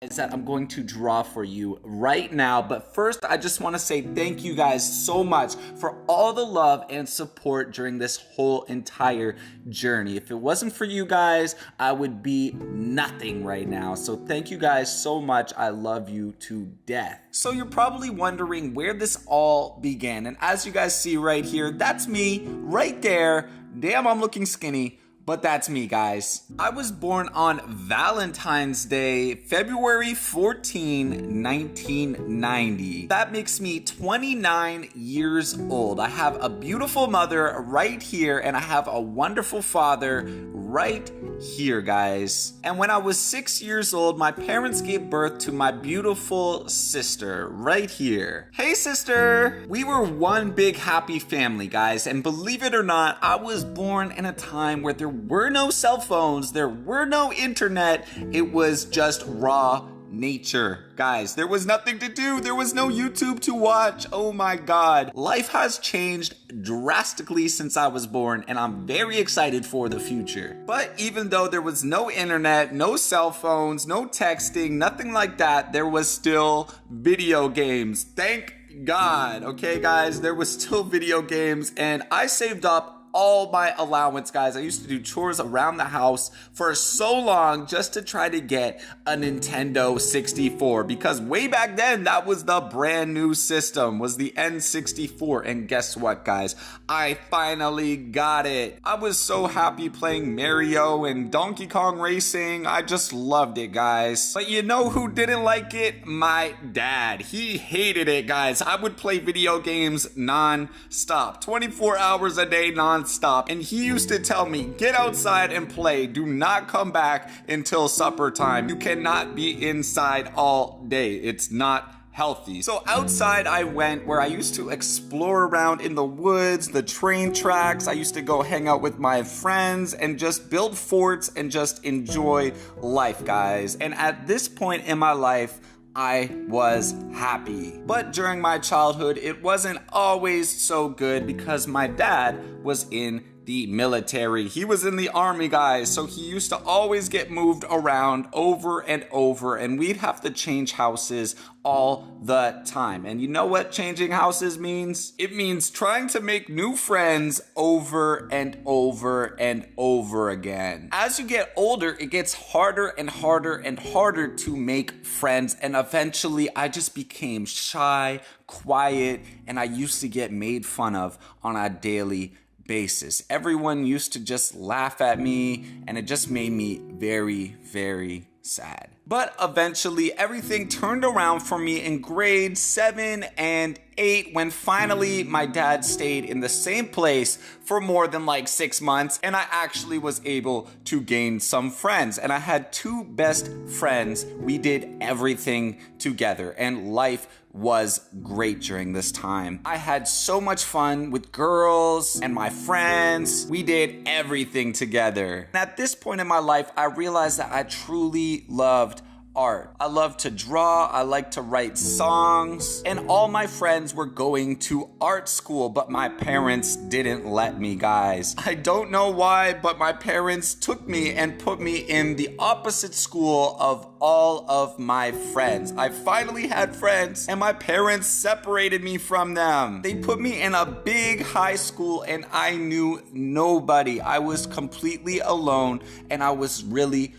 that I'm going to draw for you right now. But first, I just want to say thank you guys so much for all the love and support during this whole entire journey. If it wasn't for you guys, I would be nothing right now. So thank you guys so much. I love you to death. So you're probably wondering where this all began. And as you guys see right here, that's me right there. Damn, I'm looking skinny. But that's me, guys. I was born on Valentine's Day, February 14, 1990. That makes me 29 years old. I have a beautiful mother right here, and I have a wonderful father right here, guys. And when I was 6 years old, my parents gave birth to my beautiful sister right here. Hey, sister! We were one big happy family, guys, and believe it or not, I was born in a time where there were no cell phones, there were no internet, it was just raw nature. Guys, there was nothing to do, there was no YouTube to watch. Oh my God. Life has changed drastically since I was born, and I'm very excited for the future. But even though there was no internet, no cell phones, no texting, nothing like that, there was still video games. Thank God. Okay, guys, there was still video games, and I saved up all my allowance, guys. I used to do chores around the house for so long just to try to get a Nintendo 64, because way back then that was the brand new system, was the N64. And guess what, guys? I finally got it. I was so happy playing Mario and Donkey Kong Racing. I just loved it, guys. But you know who didn't like it? My dad. He hated it, guys. I would play video games non-stop, 24 hours a day non-stop. And he used to tell me, get outside and play. Do not come back until supper time. You cannot be inside all day. It's not healthy. So outside I went, where I used to explore around in the woods, the train tracks. I used to go hang out with my friends and just build forts and just enjoy life, guys. And at this point in my life, I was happy. But during my childhood, it wasn't always so good because my dad was in the military. He was in the army, guys, so he used to always get moved around over and over, and we'd have to change houses all the time. And you know what changing houses means? It means trying to make new friends over and over and over again. As you get older, it gets harder and harder and harder to make friends, and eventually I just became shy, quiet, and I used to get made fun of on a daily basis. Everyone used to just laugh at me, and it just made me very, very sad. But eventually everything turned around for me in grade 7 and 8 when finally my dad stayed in the same place for more than like 6 months, and I actually was able to gain some friends. And I had 2 best friends. We did everything together, and life was great during this time. I had so much fun with girls and my friends. We did everything together. And at this point in my life, I realized that I truly loved art. I love to draw, I like to write songs, and all my friends were going to art school, but my parents didn't let me, guys. I don't know why, but my parents took me and put me in the opposite school of all of my friends. I finally had friends, and my parents separated me from them. They put me in a big high school, and I knew nobody. I was completely alone, and I was really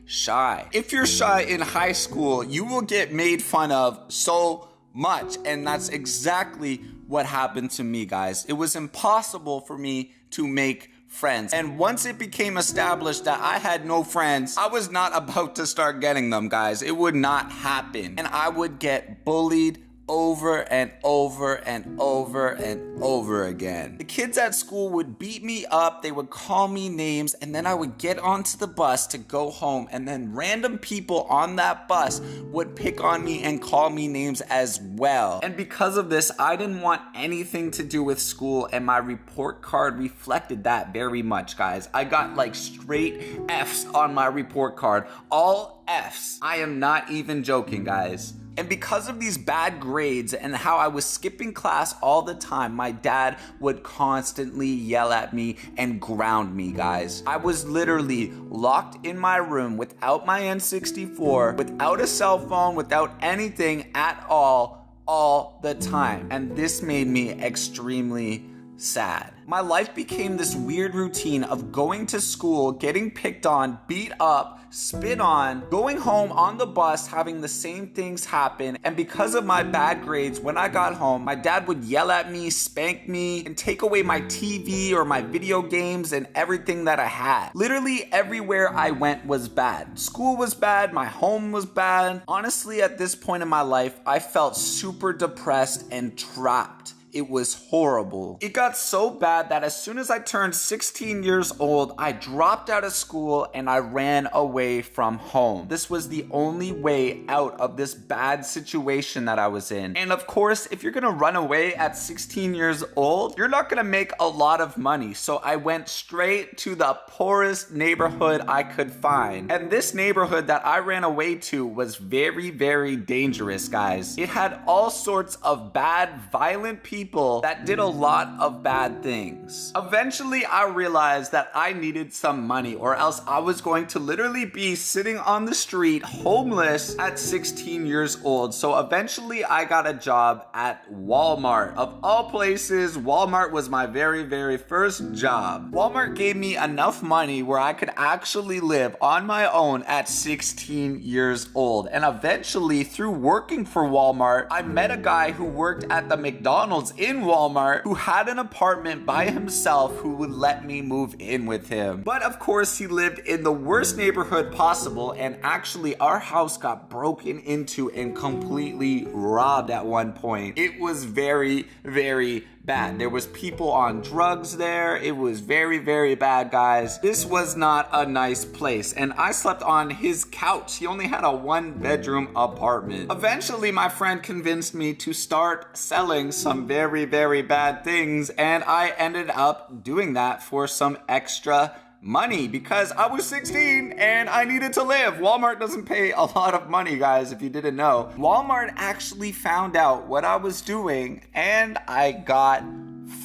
shy. If you're shy in high school, you will get made fun of so much, and that's exactly what happened to me, guys. It was impossible for me to make friends, and once it became established that I had no friends, I was not about to start getting them, guys. It would not happen, and I would get bullied over and over and over and over again. The kids at school would beat me up, they would call me names, and then I would get onto the bus to go home, and then random people on that bus would pick on me and call me names as well. And because of this, I didn't want anything to do with school, and my report card reflected that very much, guys. I got like straight F's on my report card, all F's. I am not even joking, guys. And because of these bad grades and how I was skipping class all the time, my dad would constantly yell at me and ground me, guys. I was literally locked in my room without my N64, without a cell phone, without anything at all the time. And this made me extremely sad. My life became this weird routine of going to school, getting picked on, beat up, spit on, going home on the bus, having the same things happen. And because of my bad grades, when I got home, my dad would yell at me, spank me, and take away my TV or my video games and everything that I had. Literally everywhere I went was bad. School was bad, my home was bad. Honestly, at this point in my life, I felt super depressed and trapped. It was horrible. It got so bad that as soon as I turned 16 years old, I dropped out of school and I ran away from home. This was the only way out of this bad situation that I was in. And of course, if you're gonna run away at 16 years old, you're not gonna make a lot of money. So I went straight to the poorest neighborhood I could find. And this neighborhood that I ran away to was very, very dangerous, guys. It had all sorts of bad, violent people that did a lot of bad things. Eventually, I realized that I needed some money or else I was going to literally be sitting on the street homeless at 16 years old. So eventually I got a job at Walmart. Of all places, Walmart was my very, very first job. Walmart gave me enough money where I could actually live on my own at 16 years old. And eventually, through working for Walmart, I met a guy who worked at the McDonald's in Walmart who had an apartment by himself who would let me move in with him. But of course, he lived in the worst neighborhood possible, and actually our house got broken into and completely robbed at one point. It was very, very bad. There was people on drugs there. It was very, very bad, guys. This was not a nice place, and I slept on his couch. He only had a 1-bedroom apartment. Eventually, my friend convinced me to start selling some very, very bad things, and I ended up doing that for some extra money because I was 16 and I needed to live. Walmart doesn't pay a lot of money, guys, if you didn't know. Walmart actually found out what I was doing and I got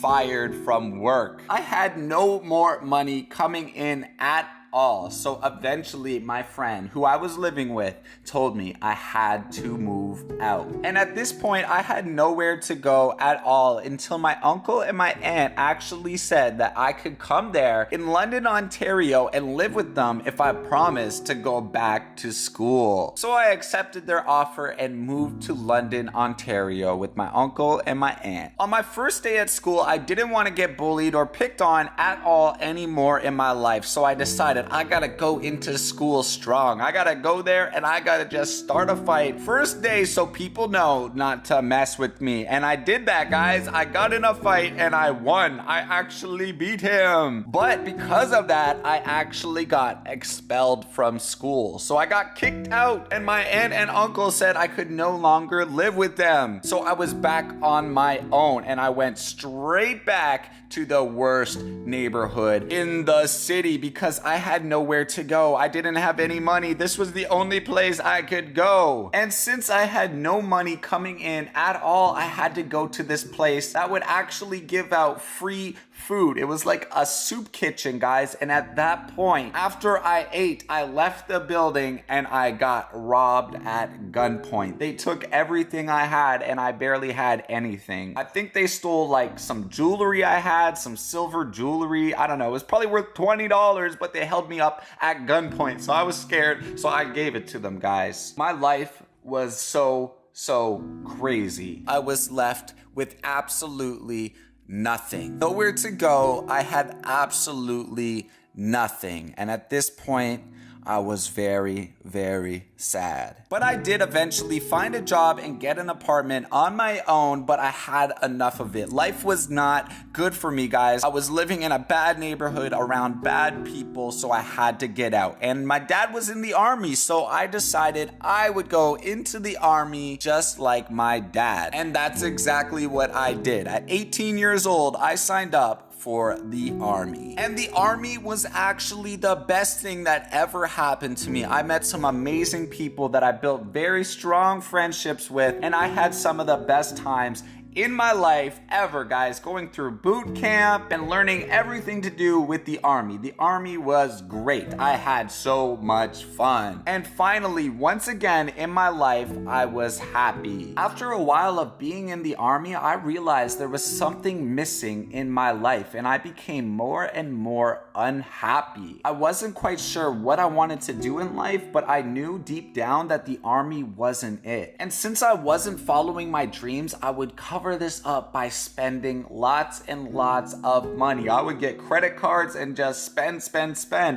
fired from work. I had no more money coming in at all. So eventually my friend who I was living with told me I had to move out. And at this point I had nowhere to go at all until my uncle and my aunt actually said that I could come there in London, Ontario and live with them if I promised to go back to school. So I accepted their offer and moved to London, Ontario with my uncle and my aunt. On my first day at school, I didn't want to get bullied or picked on at all anymore in my life. So I decided I gotta go into school strong. I gotta go there and I gotta just start a fight first day so people know not to mess with me. And I did that, guys. I got in a fight and I won. I actually beat him. But because of that, I actually got expelled from school. So I got kicked out and my aunt and uncle said I could no longer live with them. So I was back on my own and I went straight back to the worst neighborhood in the city because I had nowhere to go. I didn't have any money. This was the only place I could go. And since I had no money coming in at all, I had to go to this place that would actually give out free food. It was like a soup kitchen, guys. And at that point, after I ate, I left the building and I got robbed at gunpoint. They took everything I had and I barely had anything. I think they stole like some jewelry I had, some silver jewelry. I don't know. It was probably worth $20, but they held me up at gunpoint. So I was scared. So I gave it to them, guys. My life was so crazy. I was left with absolutely nothing. Nowhere to go. I had absolutely nothing. And at this point, I was very, very sad. But I did eventually find a job and get an apartment on my own, but I had enough of it. Life was not good for me, guys. I was living in a bad neighborhood around bad people, so I had to get out. And my dad was in the army, so I decided I would go into the army just like my dad. And that's exactly what I did. At 18 years old, I signed up for the Army. And the Army was actually the best thing that ever happened to me. I met some amazing people that I built very strong friendships with, and I had some of the best times in my life ever, guys, going through boot camp and learning everything to do with the Army. The Army was great. I had so much fun. And finally, once again in my life, I was happy. After a while of being in the Army, I realized there was something missing in my life, and I became more and more unhappy. I wasn't quite sure what I wanted to do in life, but I knew deep down that the Army wasn't it. And since I wasn't following my dreams, I would cover this up by spending lots and lots of money. I would get credit cards and just spend.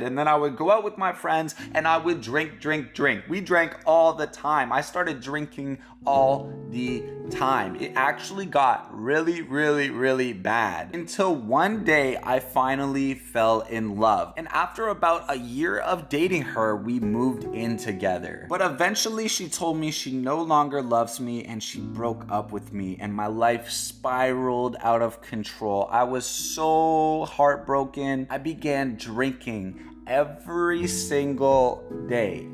And then I would go out with my friends and I would drink. We drank all the time. I started drinking all the time. It actually got really bad until one day I finally fell in love. And after about a year of dating her, we moved in together. But eventually she told me she no longer loves me and she broke up with me, and my life spiraled out of control. I was so heartbroken. I began drinking every single day,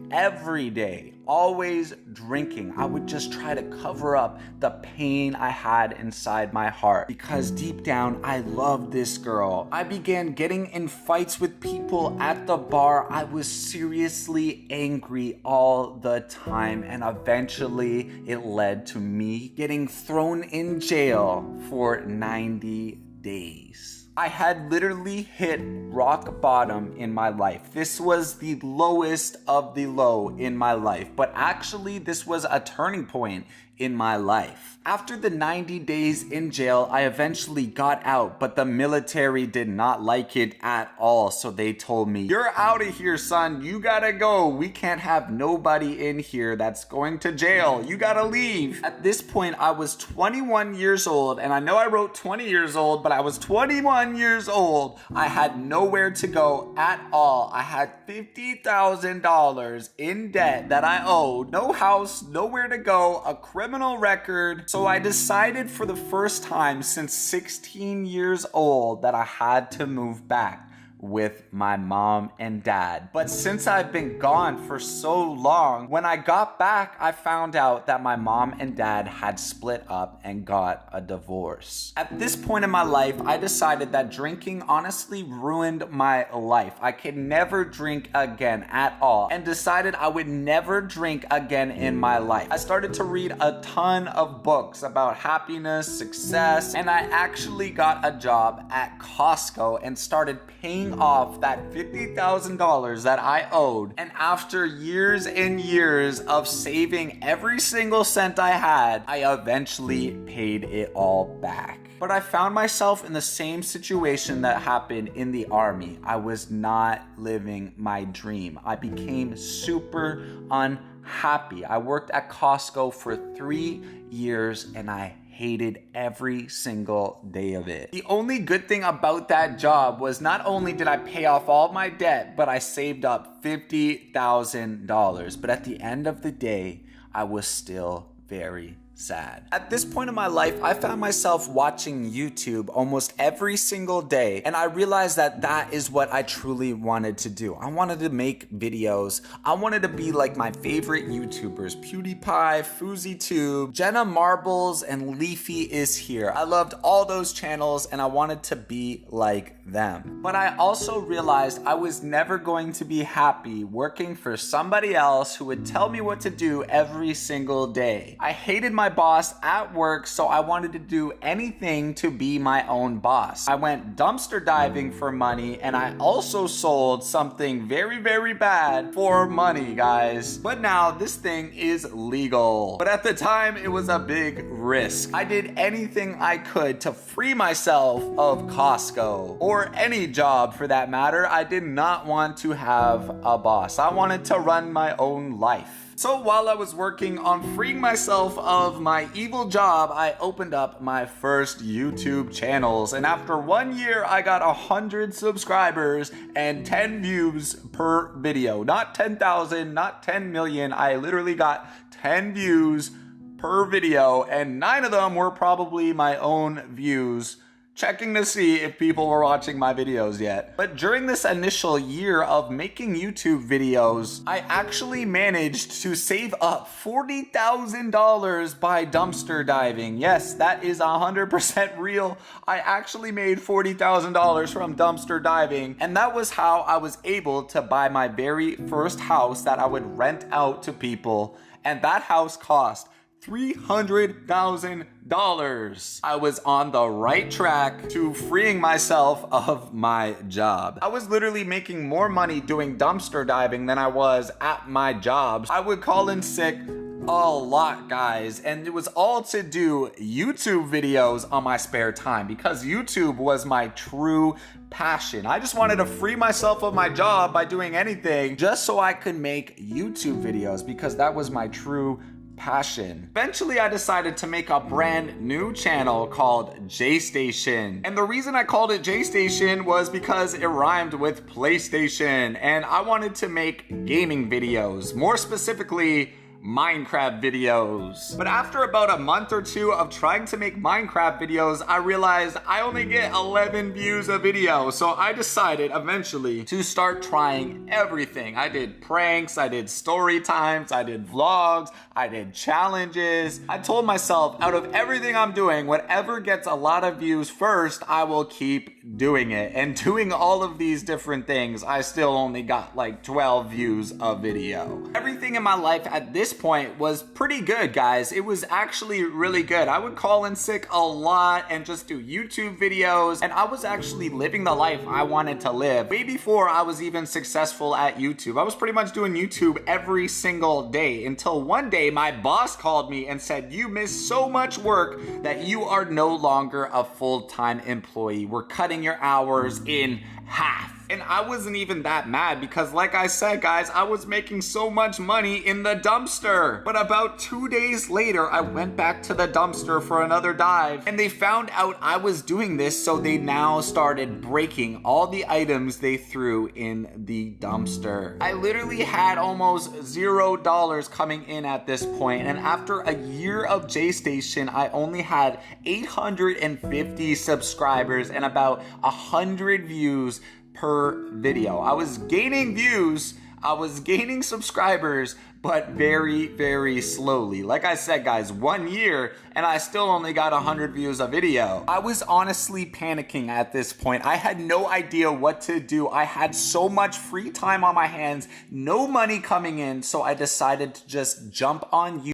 always drinking. I would just try to cover up the pain I had inside my heart because deep down I loved this girl. I began getting in fights with people at the bar. I was seriously angry all the time, and eventually it led to me getting thrown in jail for 90 days. I had literally hit rock bottom in my life. This was the lowest of the low in my life, but actually this was a turning point in my life. After the 90 days in jail, I eventually got out, but the military did not like it at all. So they told me, "You're out of here, son. You gotta go. We can't have nobody in here that's going to jail. You gotta leave." At this point, I was 21 years old, and I know I wrote 20 years old, but I was 21 years old. I had nowhere to go at all. I had $50,000 in debt that I owed, no house, nowhere to go, a criminal record. So I decided for the first time since 16 years old that I had to move back with my mom and dad. But since I've been gone for so long, when I got back, I found out that my mom and dad had split up and got a divorce. At this point in my life, I decided that drinking honestly ruined my life. I could never drink again at all, and decided I would never drink again in my life. I started to read a ton of books about happiness, success, and I actually got a job at Costco and started paying off that $50,000 that I owed. And after years and years of saving every single cent I had, I eventually paid it all back. But I found myself in the same situation that happened in the Army. I was not living my dream. I became super unhappy. I worked at Costco for 3 years and I hated every single day of it. The only good thing about that job was not only did I pay off all my debt, but I saved up $50,000. But at the end of the day, I was still very sad. At this point in my life, I found myself watching YouTube almost every single day, and I realized that that is what I truly wanted to do. I wanted to make videos. I wanted to be like my favorite YouTubers, PewDiePie, FouseyTube, Jenna Marbles, and Leafy is Here. I loved all those channels, and I wanted to be like them. But I also realized I was never going to be happy working for somebody else who would tell me what to do every single day. I hated my boss at work, so I wanted to do anything to be my own boss. I went dumpster diving for money, and I also sold something very, very bad for money, guys. But now this thing is legal. But at the time, it was a big risk. I did anything I could to free myself of Costco, or any job for that matter. I did not want to have a boss. I wanted to run my own life. So while I was working on freeing myself of my evil job, I opened up my first YouTube channels. And after 1 year, I got 100 subscribers and 10 views per video. Not 10,000, not 10 million. I literally got 10 views per video, and 9 of them were probably my own views checking to see if people were watching my videos yet. But during this initial year of making YouTube videos, I actually managed to save up $40,000 by dumpster diving. Yes, that is 100% real. I actually made $40,000 from dumpster diving, and that was how I was able to buy my very first house that I would rent out to people, and that house cost $300,000. I was on the right track to freeing myself of my job. I was literally making more money doing dumpster diving than I was at my job. I would call in sick a lot, guys, and it was all to do YouTube videos on my spare time because YouTube was my true passion. I just wanted to free myself of my job by doing anything just so I could make YouTube videos because that was my true passion. Eventually, I decided to make a brand new channel called Jaystason. And the reason I called it Jaystason was because it rhymed with PlayStation, and I wanted to make gaming videos, more specifically Minecraft videos. But after about a month or two of trying to make Minecraft videos, I realized I only get 11 views a video. So I decided eventually to start trying everything. I did pranks, I did story times, I did vlogs, I did challenges. I told myself, out of everything I'm doing, whatever gets a lot of views first, I will keep doing it. And doing all of these different things, I still only got like 12 views a video. Everything in my life at this point was pretty good, guys. It was actually really good. I would call in sick a lot and just do YouTube videos, and I was actually living the life I wanted to live way before I was even successful at YouTube. I was pretty much doing YouTube every single day until one day my boss called me and said, "You missed so much work that you are no longer a full-time employee. We're cutting your hours in half." And I wasn't even that mad because, like I said, guys, I was making so much money in the dumpster. But about 2 days later, I went back to the dumpster for another dive, and they found out I was doing this, so they now started breaking all the items they threw in the dumpster. I literally had almost $0 coming in at this point, and after a year of Jaystason, I only had 850 subscribers and about 100 views per video. I was gaining views, I was gaining subscribers, but very, very slowly. Like I said, guys, 1 year and I still only got 100 views a video. I was honestly panicking at this point. I had no idea what to do. I had so much free time on my hands, no money coming in, so I decided to just jump on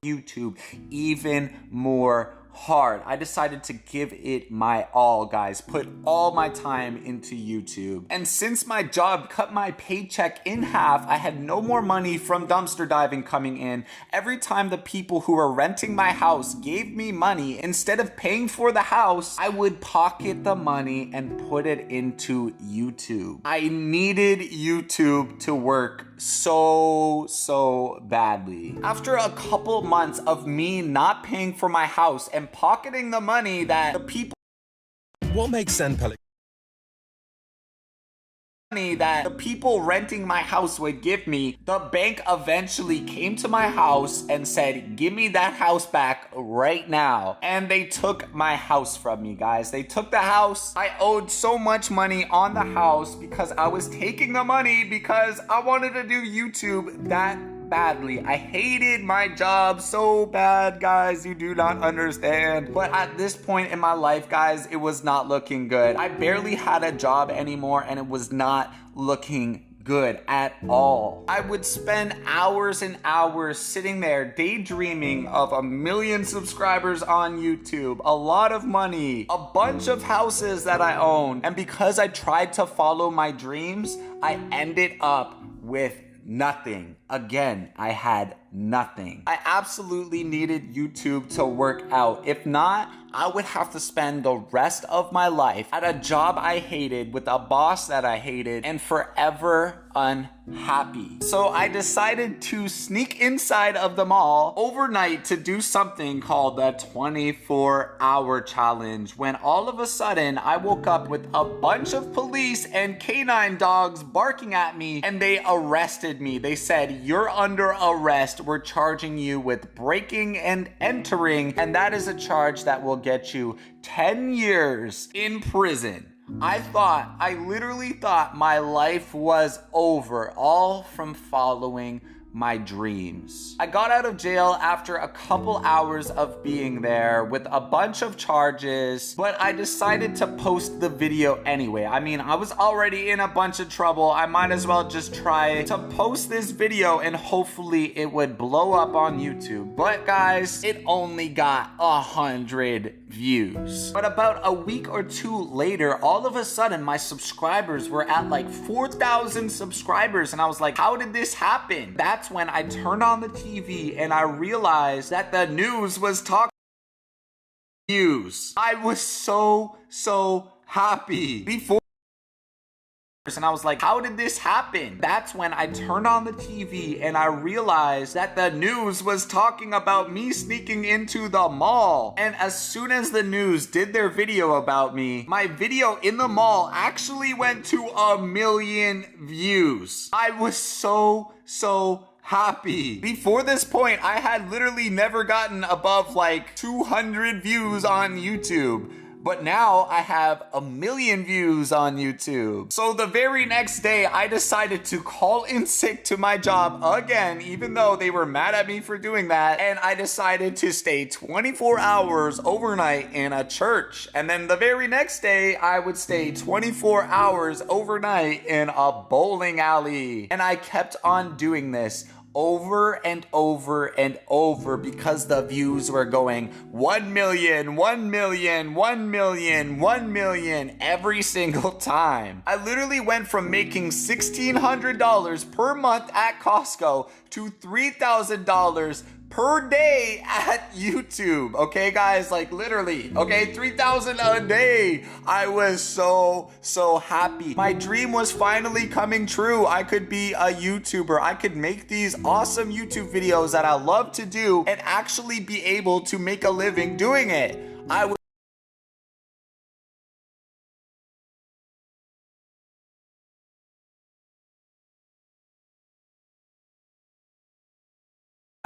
YouTube even more hard. I decided to give it my all, guys. Put all my time into YouTube. And since my job cut my paycheck in half, I had no more money from dumpster diving coming in. Every time the people who were renting my house gave me money, instead of paying for the house, I would pocket the money and put it into YouTube. I needed YouTube to work so badly. After a couple months of me not paying for my house and pocketing the money that the people renting my house would give me, the bank eventually came to my house and said, "Give me that house back right now." And they took my house from me, guys. They took the house. I owed so much money on the house because I was taking the money because I wanted to do YouTube that badly. I hated my job so bad, guys. You do not understand. But at this point in my life, guys, it was not looking good. I barely had a job anymore, and it was not looking good at all. I would spend hours and hours sitting there daydreaming of 1 million subscribers on YouTube, a lot of money, a bunch of houses that I own. And because I tried to follow my dreams, I ended up with nothing. Again, I had nothing. I absolutely needed YouTube to work out. If not, I would have to spend the rest of my life at a job I hated with a boss that I hated and forever unhappy. So I decided to sneak inside of the mall overnight to do something called the 24-hour challenge, when all of a sudden I woke up with a bunch of police and canine dogs barking at me, and they arrested me. They said, "You're under arrest. we're charging you with breaking and entering, and that is a charge that will get you 10 years in prison. I literally thought my life was over, all from following my dreams. I got out of jail after a couple hours of being there with a bunch of charges, but I decided to post the video anyway. I mean, I was already in a bunch of trouble. I might as well just try to post this video and hopefully it would blow up on YouTube. But guys, it only got 100 views. But about a week or two later, all of a sudden my subscribers were at like 4,000 subscribers, and I was like, how did this happen? That's when I turned on the TV and I realized that the news was talking news. I was so happy before, and I was like, how did this happen? That's when I turned on the TV and I realized that the news was talking about me sneaking into the mall. And as soon as the news did their video about me, my video in the mall actually went to 1 million views. I was so happy. Before this point, I had literally never gotten above like 200 views on YouTube. But now I have 1 million views on YouTube. So the very next day, I decided to call in sick to my job again, even though they were mad at me for doing that. And I decided to stay 24 hours overnight in a church. And then the very next day, I would stay 24 hours overnight in a bowling alley. And I kept on doing this over and over and over because the views were going 1 million, 1 million, 1 million, 1 million every single time. I literally went from making $1,600 per month at Costco to $3,000 per day at YouTube. Okay, guys, like literally, okay, 3,000 a day. I was so happy. My dream was finally coming true. I could be a YouTuber. I could make these awesome YouTube videos that I love to do and actually be able to make a living doing it.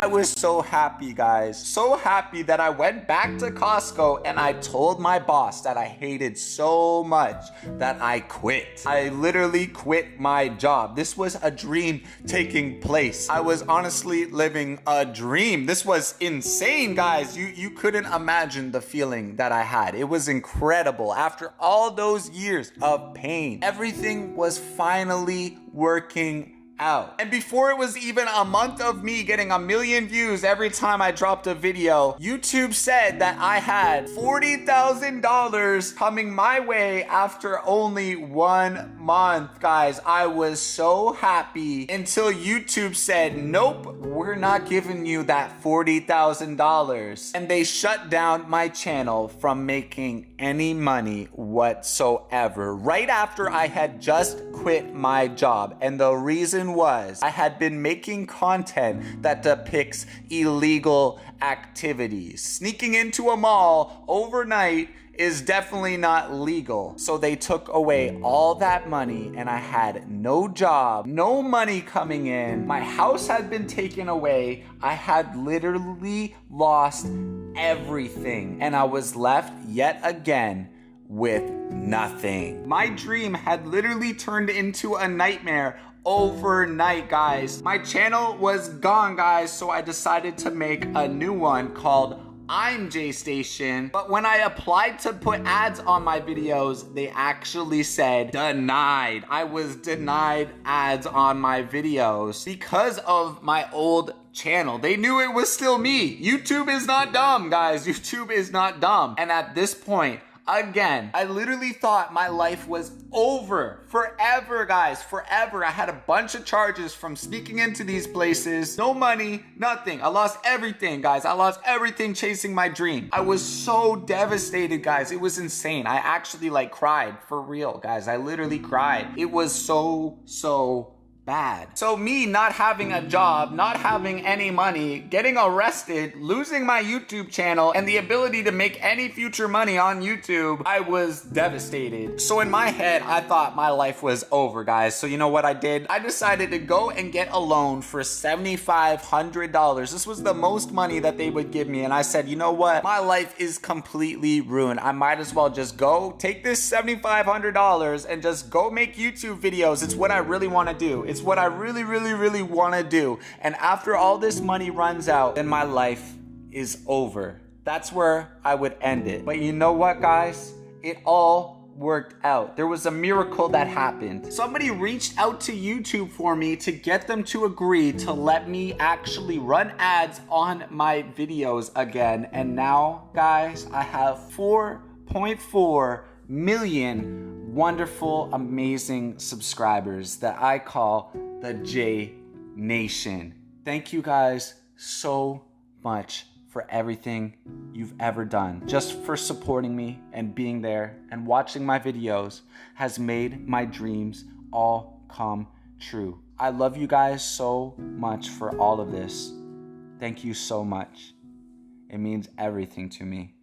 I was so happy, guys. So happy that I went back to Costco and I told my boss that I hated so much that I quit. I literally quit my job. This was a dream taking place. I was honestly living a dream. This was insane, guys. You couldn't imagine the feeling that I had. It was incredible. After all those years of pain, everything was finally working out. And before it was even a month of me getting 1 million views every time I dropped a video, YouTube said that I had $40,000 coming my way after only 1 month. Guys, I was so happy until YouTube said, nope, we're not giving you that $40,000. And they shut down my channel from making any money whatsoever right after I had just quit my job. And the reason was I had been making content that depicts illegal activities. Sneaking into a mall overnight is definitely not legal. So they took away all that money and I had no job, no money coming in. My house had been taken away. I had literally lost everything and I was left yet again with nothing. My dream had literally turned into a nightmare overnight, guys. My channel was gone, guys, so I decided to make a new one called I'm Jaystason. But when I applied to put ads on my videos, they actually said denied. I was denied ads on my videos because of my old channel. They knew it was still me. YouTube is not dumb, guys. YouTube is not dumb. And at this point, again, I literally thought my life was over forever, guys, forever. I had a bunch of charges from sneaking into these places. No money, nothing. I lost everything, guys. I lost everything chasing my dream. I was so devastated, guys. It was insane. I actually cried for real, guys. I literally cried. It was so bad. So me not having a job, not having any money, getting arrested, losing my YouTube channel, and the ability to make any future money on YouTube, I was devastated. So in my head, I thought my life was over, guys. So you know what I did? I decided to go and get a loan for $7,500. This was the most money that they would give me. And I said, you know what? My life is completely ruined. I might as well just go take this $7,500 and just go make YouTube videos. It's what I really want to do. It's what I really, really, really want to do. And after all this money runs out, then my life is over. That's where I would end it. But you know what, guys? It all worked out. There was a miracle that happened. Somebody reached out to YouTube for me to get them to agree to let me actually run ads on my videos again. And now, guys, I have 4.4 million wonderful, amazing subscribers that I call the J Nation. Thank you guys so much for everything you've ever done. Just for supporting me and being there and watching my videos has made my dreams all come true. I love you guys so much for all of this. Thank you so much. It means everything to me.